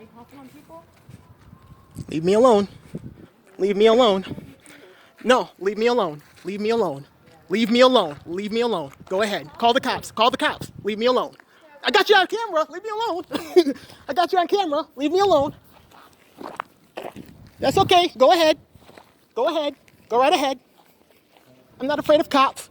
you popping on people? Leave me alone. Leave me alone. No, leave me alone. Leave me alone. Leave me alone. Leave me alone. Go ahead. Call the cops. Call the cops. Leave me alone. I got you on camera. Leave me alone. I got you on camera. Leave me alone. That's okay. Go ahead. Go ahead. Go right ahead. I'm not afraid of cops.